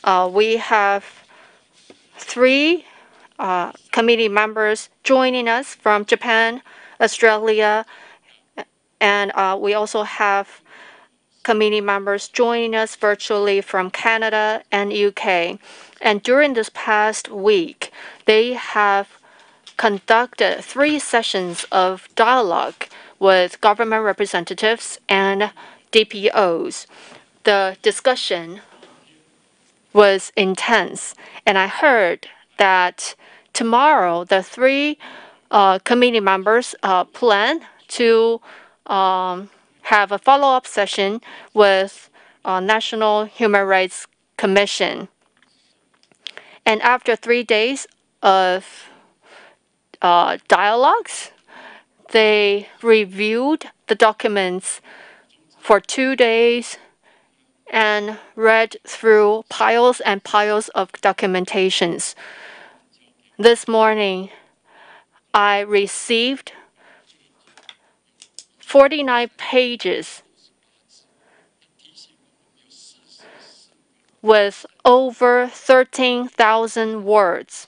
We have 3 committee members joining us from Japan, Australia, and we also have committee members joining us virtually from Canada and UK. And during this past week, they have conducted 3 sessions of dialogue with government representatives and DPOs. The discussion was intense, and I heard that tomorrow the 3 committee members plan to have a follow-up session with National Human Rights Commission. And after 3 days of dialogues, they reviewed the documents for 2 days and read through piles and piles of documentations. This morning, I received 49 pages with over 13,000 words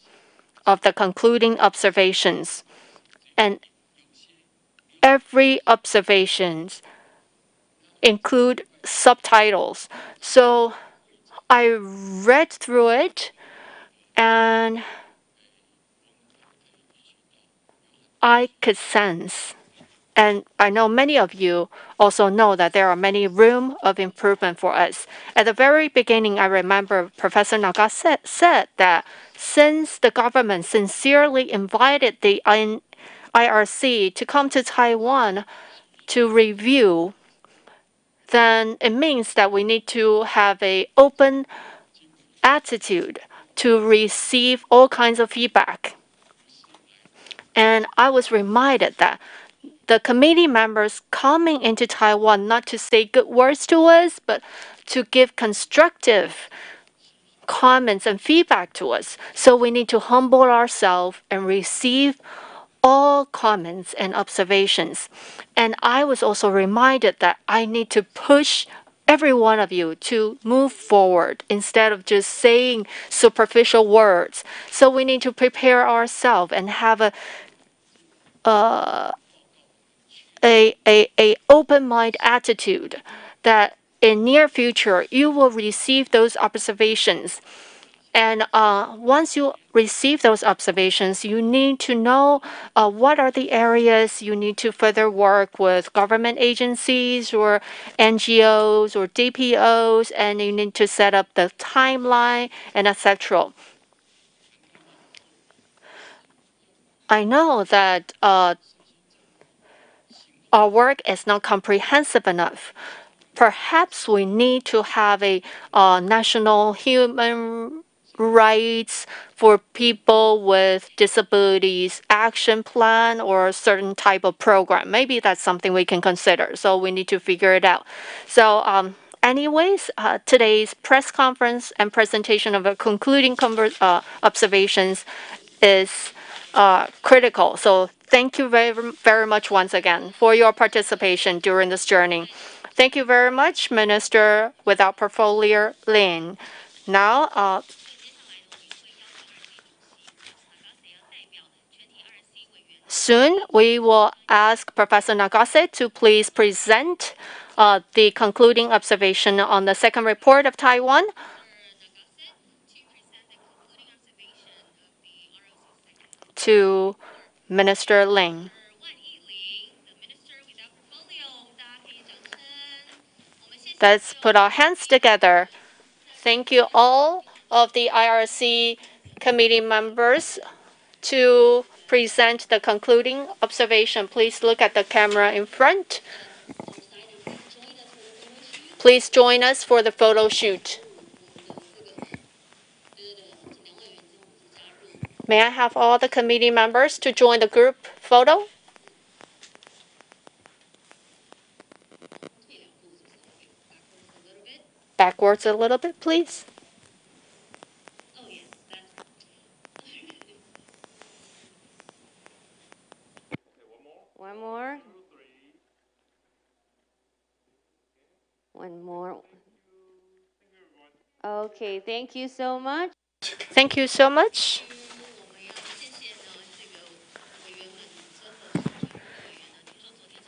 of the concluding observations. And every observation include subtitles. So I read through it and I could sense, and I know many of you also know that there are many room of improvement for us. At the very beginning, I remember Professor Naga said that since the government sincerely invited the IRC to come to Taiwan to review, then it means that we need to have an open attitude to receive all kinds of feedback. And I was reminded that the committee members coming into Taiwan not to say good words to us, but to give constructive comments and feedback to us. So we need to humble ourselves and receive all comments and observations. And I was also reminded that I need to push every one of you to move forward instead of just saying superficial words. So we need to prepare ourselves and have a open mind attitude that in near future you will receive those observations. And once you receive those observations, you need to know what are the areas you need to further work with government agencies or NGOs or DPOs, and you need to set up the timeline and etc. I know that our work is not comprehensive enough. Perhaps we need to have a national human rights for people with disabilities action plan or a certain type of program. Maybe that's something we can consider. So we need to figure it out. So anyways, today's press conference and presentation of a concluding observations is critical. So thank you very, very much once again for your participation during this journey. Thank you very much, Minister without portfolio Lin. Now, soon we will ask Professor Nagase to please present the concluding observation on the second report of Taiwan. To Minister Ling. Let's put our hands together. Thank you all of the IRC committee members to present the concluding observation. Please look at the camera in front. Please join us for the photo shoot. May I have all the committee members to join the group photo? Backwards a little bit, please. One more. One more. Okay, thank you so much. Thank you so much.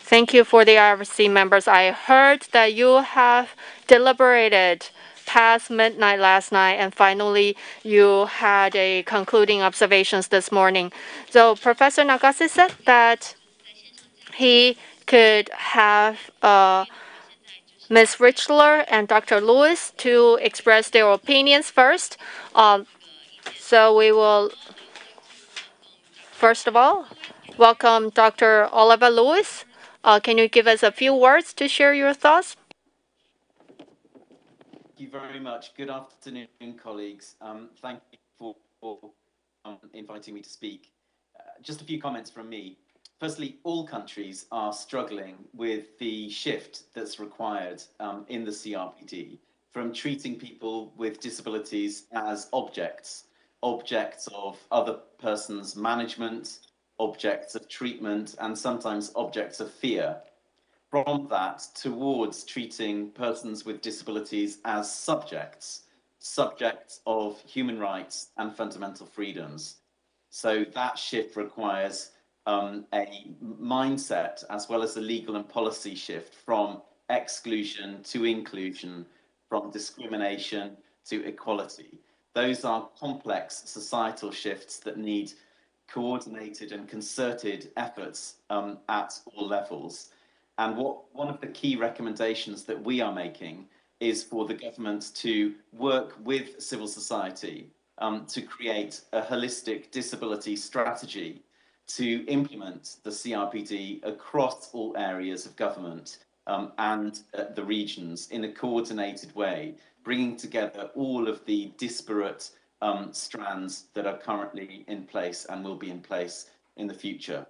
Thank you for the RC members. I heard that you have deliberated past midnight last night and finally you had a concluding observations this morning. So Professor Nagase said that he could have Ms. Richler and Dr. Lewis to express their opinions first. So we will, first of all, welcome Dr. Oliver Lewis. Can you give us a few words to share your thoughts? Thank you very much. Good afternoon, colleagues. Thank you for inviting me to speak. Just a few comments from me. Firstly, all countries are struggling with the shift that's required in the CRPD from treating people with disabilities as objects of other persons' management, objects of treatment, and sometimes objects of fear. From that towards treating persons with disabilities as subjects of human rights and fundamental freedoms. So that shift requires a mindset as well as a legal and policy shift from exclusion to inclusion, from discrimination to equality. Those are complex societal shifts that need coordinated and concerted efforts at all levels. And one of the key recommendations that we are making is for the government to work with civil society to create a holistic disability strategy to implement the CRPD across all areas of government and the regions in a coordinated way, bringing together all of the disparate strands that are currently in place and will be in place in the future.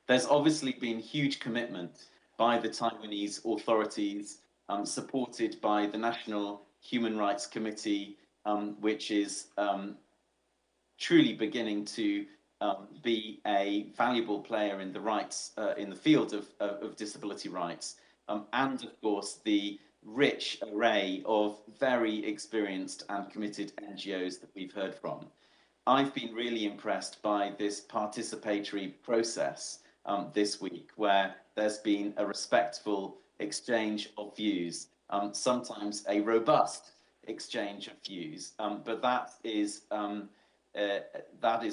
There's obviously been huge commitment by the Taiwanese authorities, supported by the National Human Rights Committee, which is truly beginning to be a valuable player in the rights, in the field of disability rights, and of course the rich array of very experienced and committed NGOs that we've heard from. I've been really impressed by this participatory process this week, where there's been a respectful exchange of views, sometimes a robust exchange of views, but that is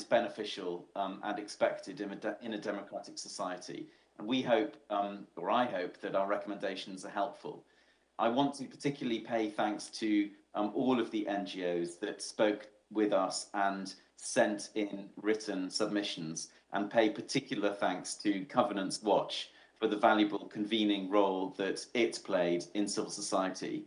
beneficial and expected in a democratic society. And we hope, or I hope, that our recommendations are helpful. I want to particularly pay thanks to all of the NGOs that spoke with us and sent in written submissions, and pay particular thanks to Covenants Watch for the valuable convening role that it played in civil society.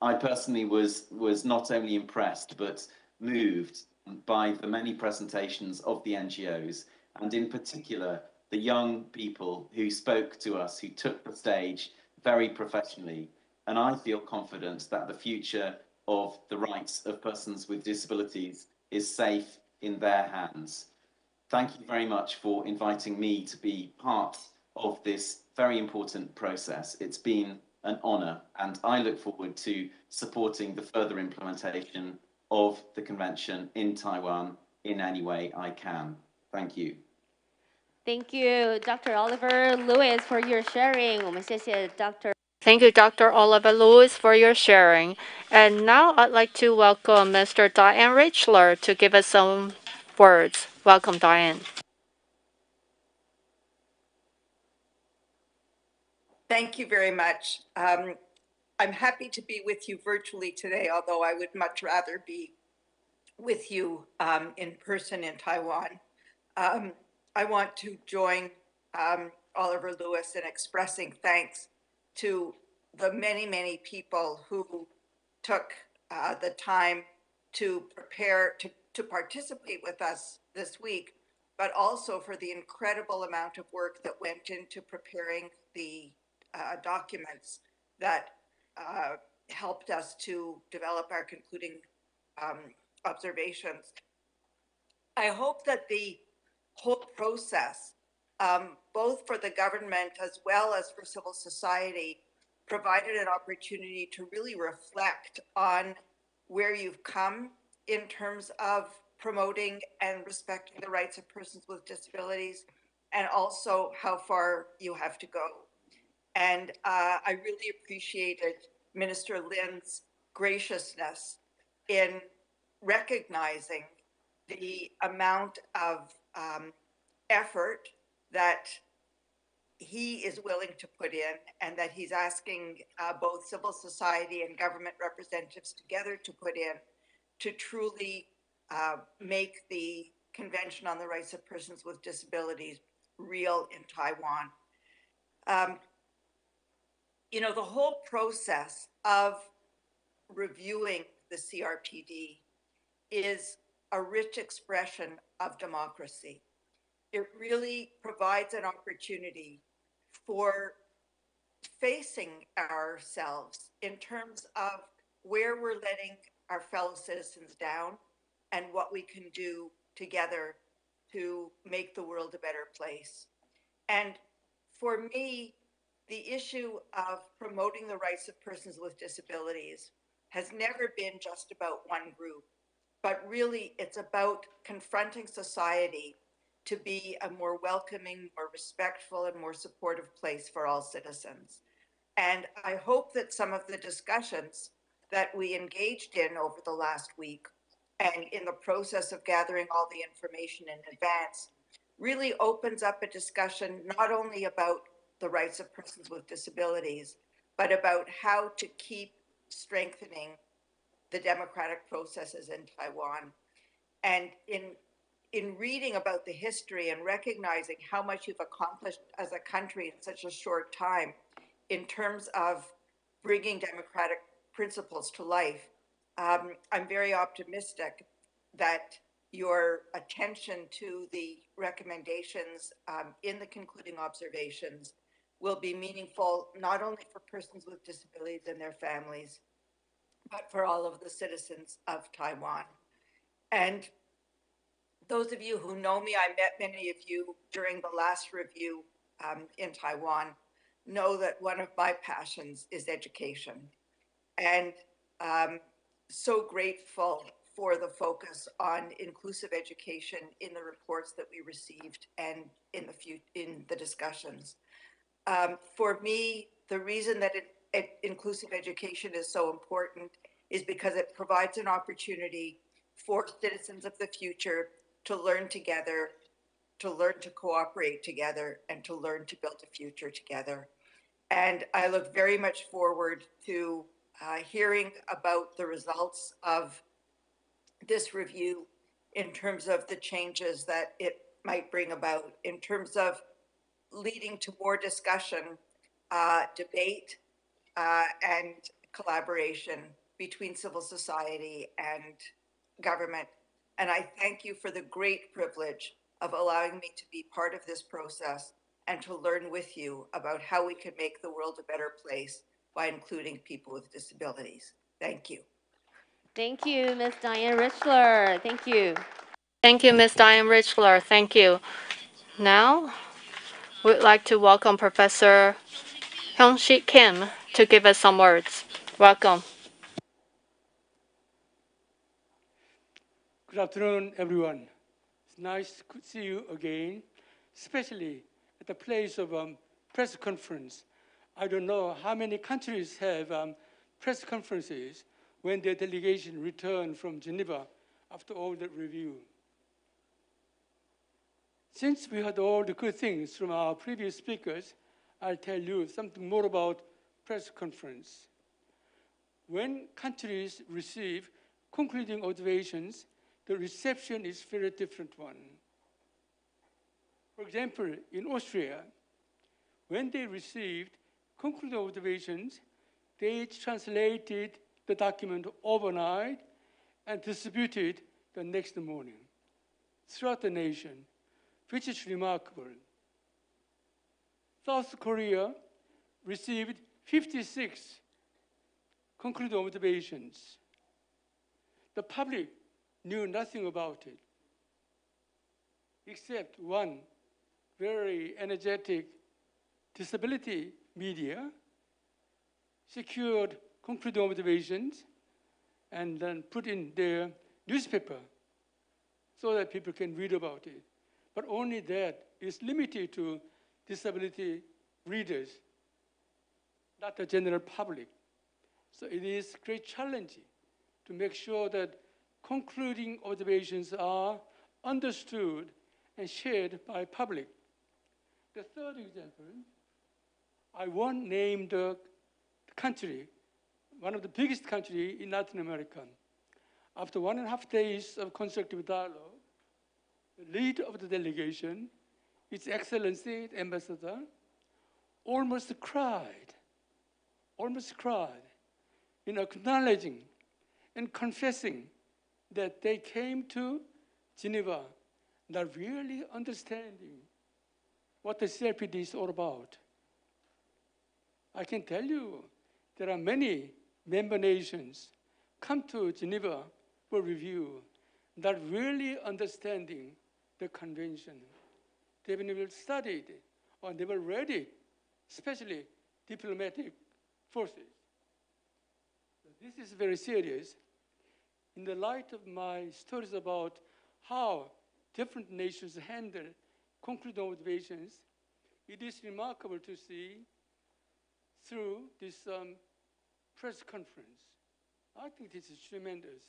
I personally was not only impressed but moved by the many presentations of the NGOs, and in particular the young people who spoke to us, who took the stage very professionally. And I feel confident that the future of the rights of persons with disabilities is safe in their hands. Thank you very much for inviting me to be part of this very important process. It's been an honour, and I look forward to supporting the further implementation of the convention in Taiwan in any way I can. Thank you. Thank you, Dr. Oliver Lewis, for your sharing. 我们谢谢 Dr. Thank you, Dr. Oliver Lewis, for your sharing. And now I'd like to welcome Mr. Diane Richler to give us some words. Welcome, Diane. Thank you very much. I'm happy to be with you virtually today, although I would much rather be with you in person in Taiwan. I want to join Oliver Lewis in expressing thanks to the many, many people who took the time to prepare, to participate with us this week, but also for the incredible amount of work that went into preparing the documents that helped us to develop our concluding observations. I hope that the whole process, both for the government as well as for civil society, provided an opportunity to really reflect on where you've come in terms of promoting and respecting the rights of persons with disabilities, and also how far you have to go. And I really appreciated Minister Lynn's graciousness in recognizing the amount of effort that he is willing to put in, and that he's asking both civil society and government representatives together to put in to truly make the Convention on the Rights of Persons with Disabilities real in Taiwan. You know, the whole process of reviewing the CRPD is a rich expression of democracy. It really provides an opportunity for facing ourselves in terms of where we're letting our fellow citizens down and what we can do together to make the world a better place. And for me, the issue of promoting the rights of persons with disabilities has never been just about one group, but really it's about confronting society to be a more welcoming, more respectful, and more supportive place for all citizens. And I hope that some of the discussions that we engaged in over the last week and in the process of gathering all the information in advance really opens up a discussion not only about the rights of persons with disabilities, but about how to keep strengthening the democratic processes in Taiwan. And in reading about the history and recognizing how much you've accomplished as a country in such a short time in terms of bringing democratic principles to life, I'm very optimistic that your attention to the recommendations in the concluding observations will be meaningful not only for persons with disabilities and their families, but for all of the citizens of Taiwan. And those of you who know me, I met many of you during the last review in Taiwan, know that one of my passions is education. And so grateful for the focus on inclusive education in the reports that we received and in the discussions. For me, the reason that inclusive education is so important is because it provides an opportunity for citizens of the future to learn together, to learn to cooperate together, and to learn to build a future together. And I look very much forward to hearing about the results of this review in terms of the changes that it might bring about, in terms of leading to more discussion, debate, and collaboration between civil society and government. And I thank you for the great privilege of allowing me to be part of this process and to learn with you about how we can make the world a better place by including people with disabilities. Thank you. Thank you, Ms. Diane Richler. Thank you. Thank you, Ms. Diane Richler. Thank you. Now, we'd like to welcome Professor Hyung-Shik Kim to give us some words. Welcome. Good afternoon, everyone. It's nice to see you again, especially at the place of press conference. I don't know how many countries have press conferences when their delegation return from Geneva after all the review. Since we heard all the good things from our previous speakers, I'll tell you something more about press conference. When countries receive concluding observations, the reception is very different one. For example, in Austria, when they received concluding observations, they translated the document overnight and distributed the next morning throughout the nation, which is remarkable. South Korea received 56 concluding observations. The public knew nothing about it, except one very energetic disability media secured concluding observations, and then put in their newspaper so that people can read about it. But only that is limited to disability readers, not the general public. So it is great challenge to make sure that concluding observations are understood and shared by public. The third example, I won't name the country, one of the biggest country in Latin America. After 1.5 days of constructive dialogue, the lead of the delegation, His Excellency the Ambassador, almost cried in acknowledging and confessing that they came to Geneva not really understanding what the CRPD is all about. I can tell you there are many member nations come to Geneva for review not really understanding the convention. They've never studied or never read it, especially diplomatic forces. So this is very serious. In the light of my stories about how different nations handle concluding observations, it is remarkable to see through this press conference. I think this is tremendous.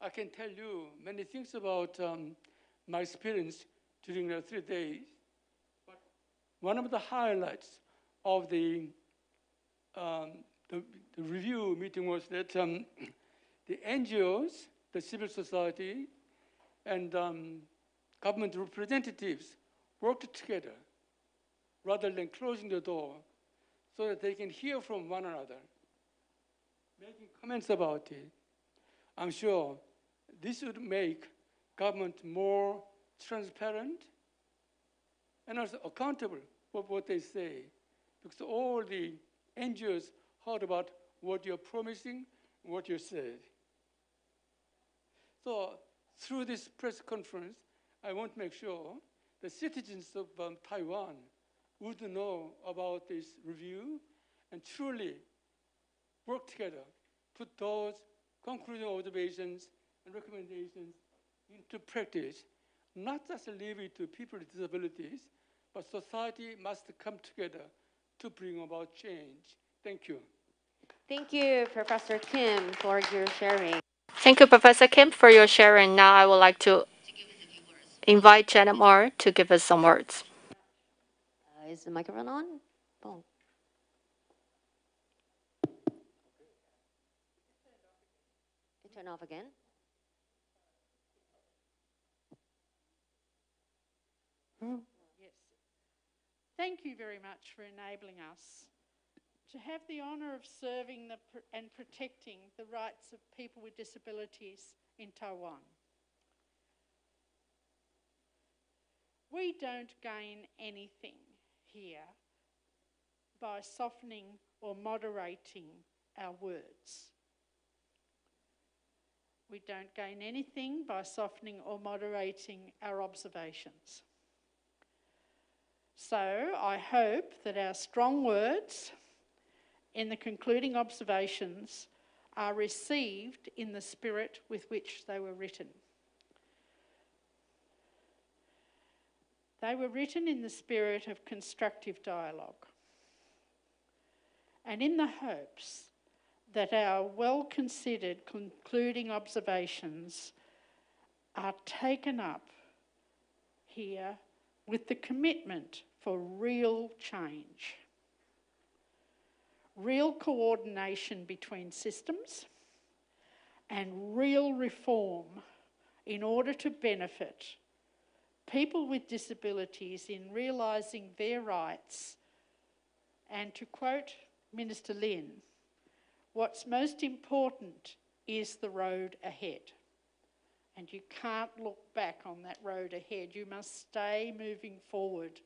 I can tell you many things about my experience during the 3 days, but one of the highlights of the review meeting was that the NGOs, the civil society, and government representatives worked together rather than closing the door so that they can hear from one another, making comments about it. I'm sure this would make government more transparent and also accountable for what they say, because all the NGOs heard about what you're promising, what you said. So through this press conference, I want to make sure the citizens of Taiwan would know about this review and truly work together, put those concluding observations and recommendations into practice, not just leave it to people with disabilities, but society must come together to bring about change. Thank you. Thank you, Professor Kim, for your sharing. Thank you, Professor Kim, for your sharing. Now I would like to invite Janet Moore to give us some words. Is the microphone on? Oh. It turned off again. Yes. Thank you very much for enabling us to have the honour of serving and protecting the rights of people with disabilities in Taiwan. We don't gain anything here by softening or moderating our words. We don't gain anything by softening or moderating our observations. So I hope that our strong words in the concluding observations are received in the spirit with which they were written. They were written in the spirit of constructive dialogue and in the hopes that our well-considered concluding observations are taken up here with the commitment for real change, real coordination between systems, and real reform in order to benefit people with disabilities in realising their rights. And to quote Minister Lin, what's most important is the road ahead. And you can't look back on that road ahead. You must stay moving forward.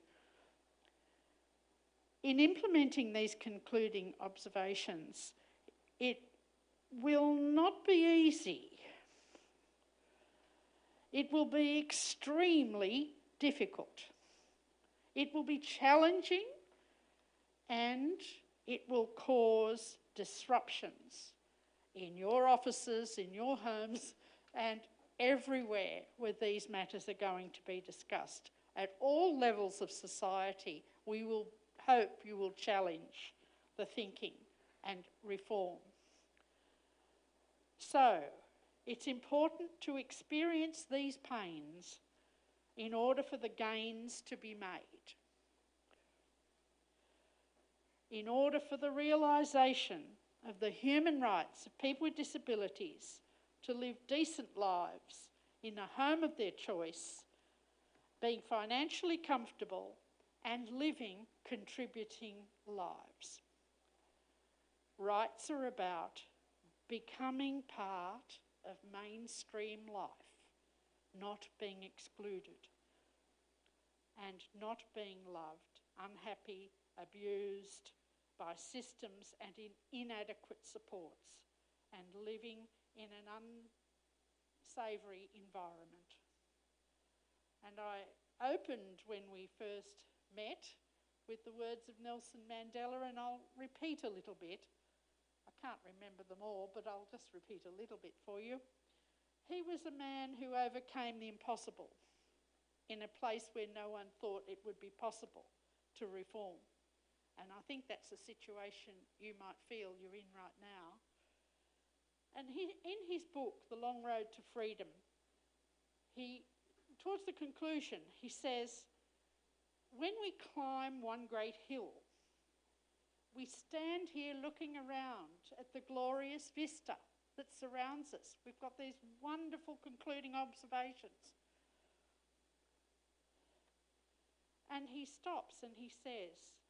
In implementing these concluding observations, it will not be easy. It will be extremely difficult. It will be challenging and it will cause disruptions in your offices, in your homes, and everywhere where these matters are going to be discussed. At all levels of society, we will hope you will challenge the thinking and reform. So, it's important to experience these pains in order for the gains to be made. In order for the realisation of the human rights of people with disabilities to live decent lives in a home of their choice, being financially comfortable and living contributing lives. Rights are about becoming part of mainstream life, not being excluded, and not being loved, unhappy, abused by systems and in inadequate supports, and living in an unsavoury environment. And I opened when we first met with the words of Nelson Mandela, and I'll repeat a little bit. I can't remember them all, but I'll just repeat a little bit for you. He was a man who overcame the impossible in a place where no one thought it would be possible to reform. And I think that's a situation you might feel you're in right now. And in his book, The Long Road to Freedom, towards the conclusion, he says, when we climb one great hill, we stand here looking around at the glorious vista that surrounds us. We've got these wonderful concluding observations. And he stops and he says,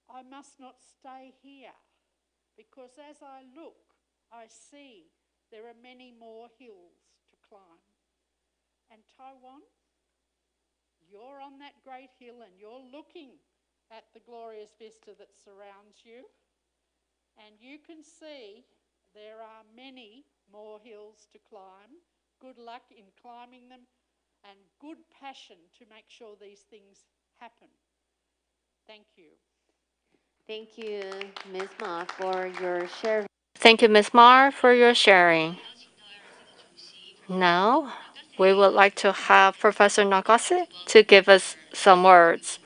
I must not stay here, because as I look, I see there are many more hills to climb. And Taiwan, you're on that great hill and you're looking at the glorious vista that surrounds you, and you can see there are many more hills to climb. Good luck in climbing them, and good passion to make sure these things happen. Thank you. Thank you, Ms. Ma, for your sharing. Thank you, Ms. Mar, for your sharing. Now, we would like to have Professor Nagase to give us some words.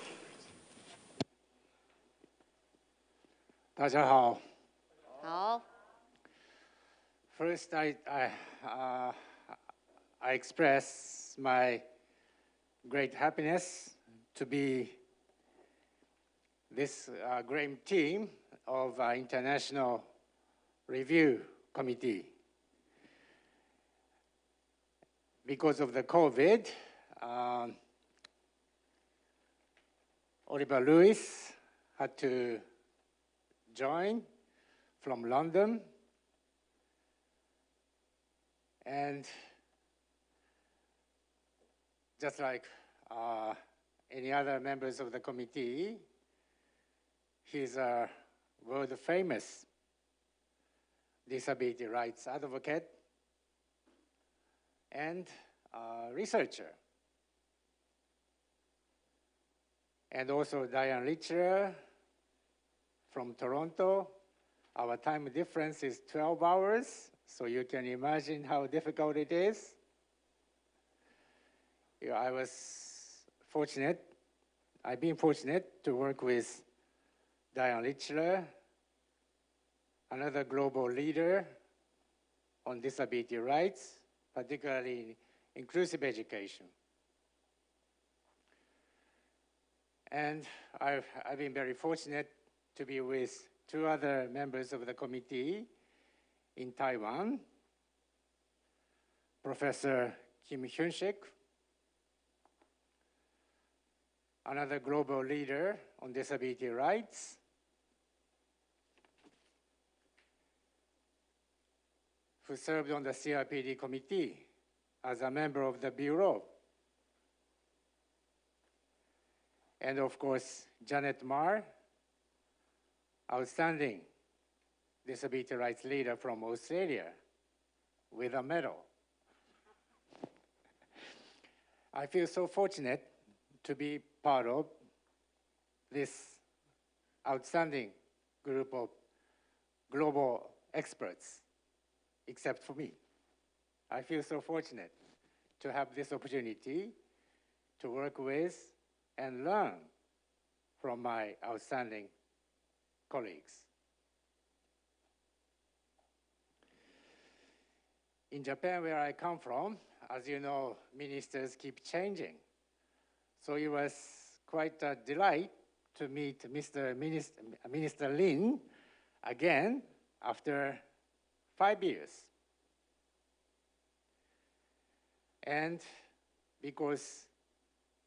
大家好。好。 First, I express my great happiness to be this great team of International Review Committee. Because of the COVID, Oliver Lewis had to join from London, and just like any other members of the committee, he's a world famous disability rights advocate and researcher. And also Diane Litcher from Toronto. Our time difference is 12 hours, so you can imagine how difficult it is. Yeah, I've been fortunate to work with Diane Litcher, another global leader on disability rights, particularly inclusive education. And I've been very fortunate to be with two other members of the committee in Taiwan, Professor Kim Hyun-sik, another global leader on disability rights, who served on the CRPD committee as a member of the Bureau. And of course, Janet Marr, outstanding disability rights leader from Australia with a medal. I feel so fortunate to be part of this outstanding group of global experts, except for me. I feel so fortunate to have this opportunity to work with and learn from my outstanding colleagues. In Japan, where I come from, as you know, ministers keep changing. So it was quite a delight to meet Minister Lin again after 5 years. And because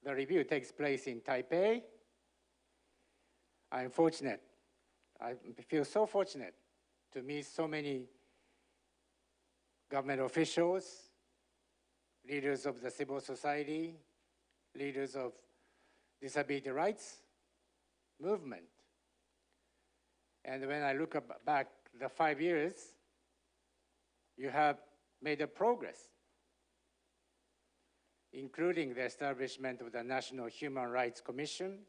the review takes place in Taipei, I'm fortunate. I feel so fortunate to meet so many government officials, leaders of the civil society, leaders of disability rights movement. And when I look back the 5 years, you have made a progress, including the establishment of the National Human Rights Commission,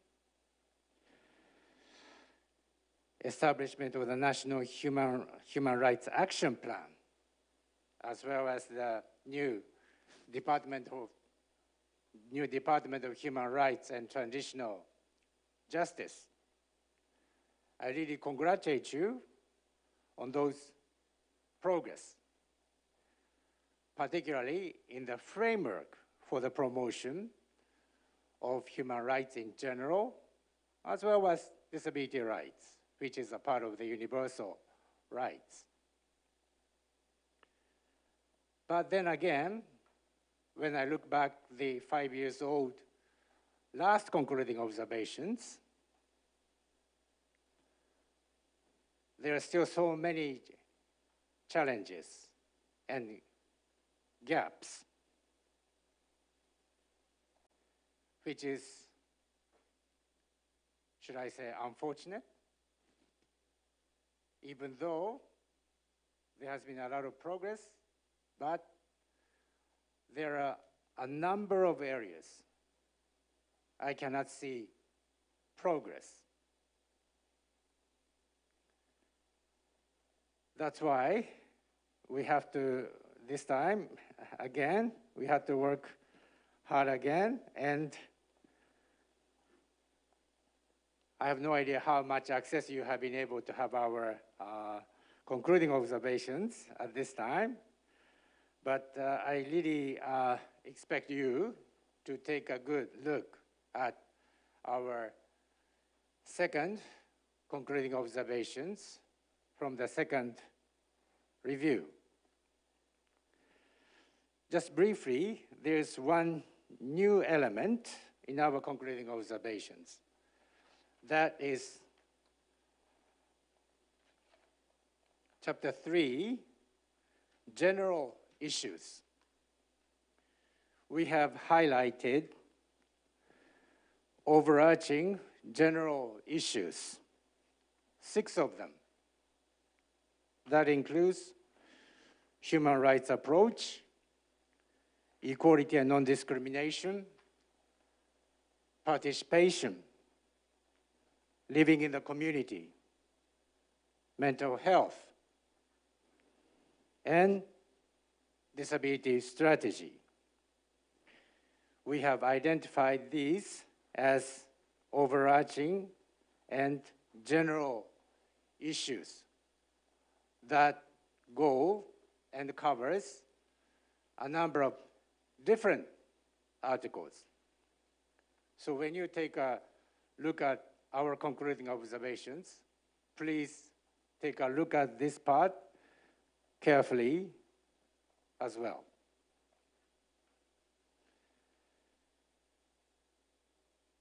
establishment of the National Human Rights Action Plan, as well as the new Department of Human Rights and Transitional Justice. I really congratulate you on those progress, particularly in the framework for the promotion of human rights in general, as well as disability rights, which is a part of the universal rights. But then again, when I look back the 5 years old last concluding observations, there are still so many challenges and gaps, which is, should I say, unfortunate, even though there has been a lot of progress, but there are a number of areas I cannot see progress. That's why we have to, this time, again, we have to work hard again, and I have no idea how much access you have been able to have our concluding observations at this time, but I really expect you to take a good look at our second concluding observations from the second review. Just briefly, there's one new element in our concluding observations. That is Chapter 3, General Issues. We have highlighted overarching general issues, 6 of them. That includes human rights approach, equality and non-discrimination, participation, living in the community, mental health, and disability strategy. We have identified these as overarching and general issues that go and covers a number of different articles. So when you take a look at our concluding observations, please take a look at this part carefully as well.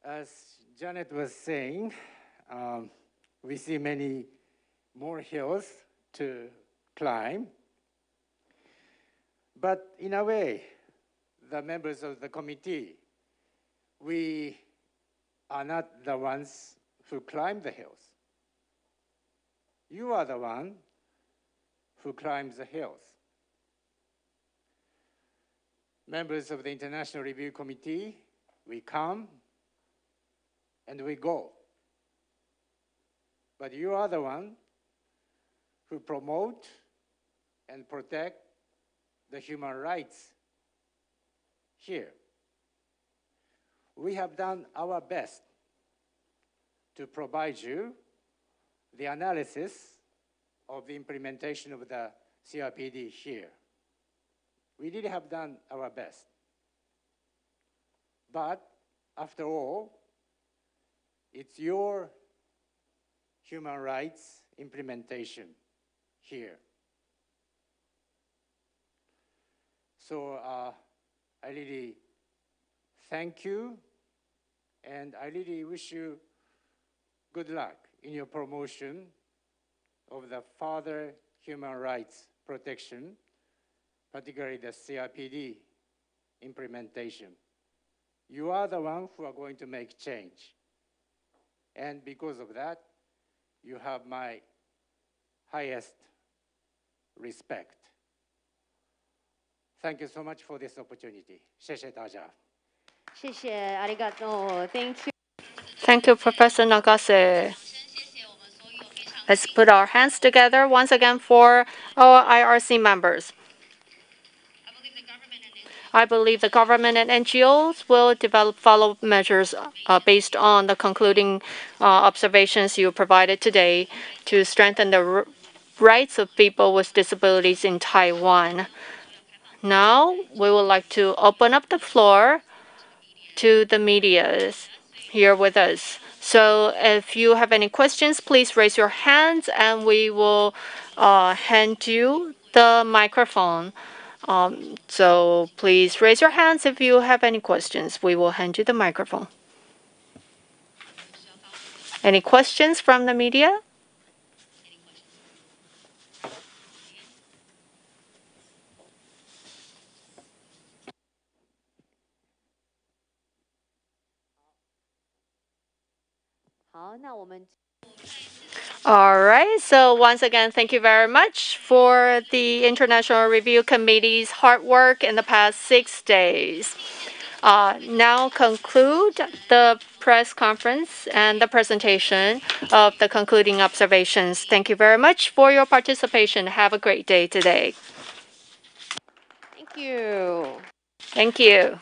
As Janet was saying, we see many more hills to climb, but in a way, the members of the committee, we are not the ones who climb the hills. You are the one who climbs the hills. Members of the International Review Committee, we come and we go. But you are the one who promote and protect the human rights here. We have done our best to provide you the analysis of the implementation of the CRPD here. We really have done our best. But after all, it's your human rights implementation here. So I really thank you, and I really wish you good luck in your promotion of the further human rights protection, particularly the CRPD implementation. You are the one who are going to make change. And because of that, you have my highest respect. Thank you so much for this opportunity. 谢谢大家。谢谢，ありがとう。Thank you. Thank you, Professor Nagase. Let's put our hands together once again for our IRC members. I believe the government and NGOs will develop follow-up measures based on the concluding observations you provided today to strengthen the rights of people with disabilities in Taiwan. Now, we would like to open up the floor to the media here with us. So if you have any questions, please raise your hands and we will hand you the microphone. So please raise your hands if you have any questions. We will hand you the microphone. Any questions from the media? All right. So once again, thank you very much for the International Review Committee's hard work in the past 6 days. Now conclude the press conference and the presentation of the concluding observations. Thank you very much for your participation. Have a great day today. Thank you. Thank you.